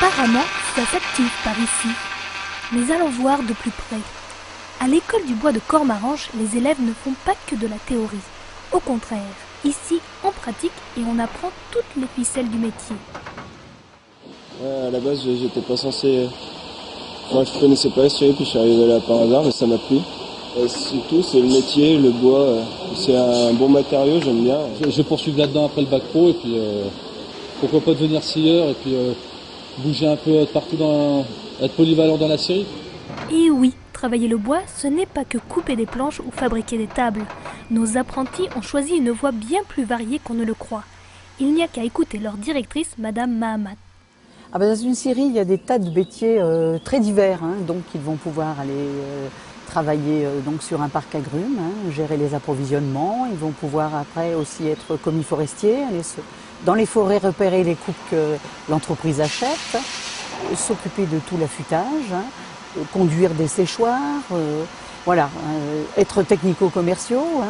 Apparemment, ça s'active par ici. Mais allons voir de plus près. À l'école du bois de Cormarange, les élèves ne font pas que de la théorie. Au contraire, ici, on pratique et on apprend toutes les ficelles du métier. À la base, j'étais pas censé... Enfin, je connaissais pas la scierie, puis je suis arrivé là par hasard, mais ça m'a plu. Surtout, c'est le métier, le bois, c'est un bon matériau, j'aime bien. Je poursuis là-dedans après le bac pro, et puis pourquoi pas devenir scieur, et puis bouger un peu partout, être polyvalent dans la scierie. Et oui, travailler le bois, ce n'est pas que couper des planches ou fabriquer des tables. Nos apprentis ont choisi une voie bien plus variée qu'on ne le croit. Il n'y a qu'à écouter leur directrice, Madame Mahamat. Dans une scierie, il y a des tas de métiers très divers, donc ils vont pouvoir aller travailler donc sur un parc agrumes, gérer les approvisionnements. Ils vont pouvoir après aussi être commis forestiers, aller dans les forêts repérer les coupes que l'entreprise achète, s'occuper de tout l'affûtage, conduire des séchoirs, être technico-commerciaux,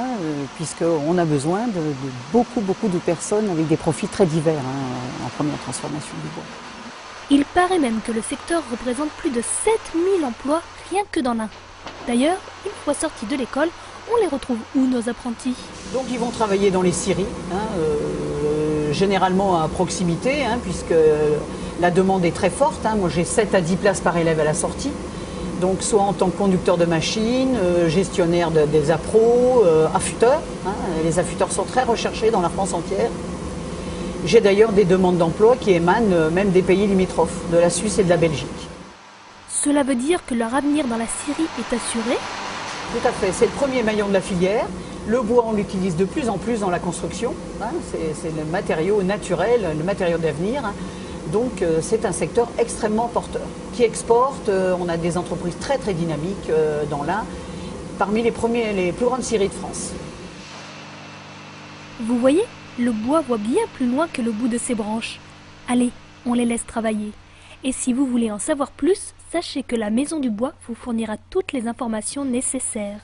puisqu'on a besoin de beaucoup de personnes avec des profils très divers en première transformation du bois. Il paraît même que le secteur représente plus de 7000 emplois rien que dans l'Ain. D'ailleurs, une fois sortis de l'école, on les retrouve où nos apprentis? Donc ils vont travailler dans les scieries, généralement à proximité, puisque la demande est très forte. Moi j'ai 7 à 10 places par élève à la sortie. Donc soit en tant que conducteur de machine, gestionnaire des appros, affûteurs. Les affûteurs sont très recherchés dans la France entière. J'ai d'ailleurs des demandes d'emploi qui émanent même des pays limitrophes, de la Suisse et de la Belgique. Cela veut dire que leur avenir dans la scierie est assuré? Tout à fait, c'est le premier maillon de la filière. Le bois, on l'utilise de plus en plus dans la construction. C'est le matériau naturel, le matériau d'avenir. Donc c'est un secteur extrêmement porteur, qui exporte. On a des entreprises très dynamiques dans l'Ain, parmi les plus grandes scieries de France. Vous voyez, le bois voit bien plus loin que le bout de ses branches. Allez, on les laisse travailler. Et si vous voulez en savoir plus, sachez que la Maison du Bois vous fournira toutes les informations nécessaires.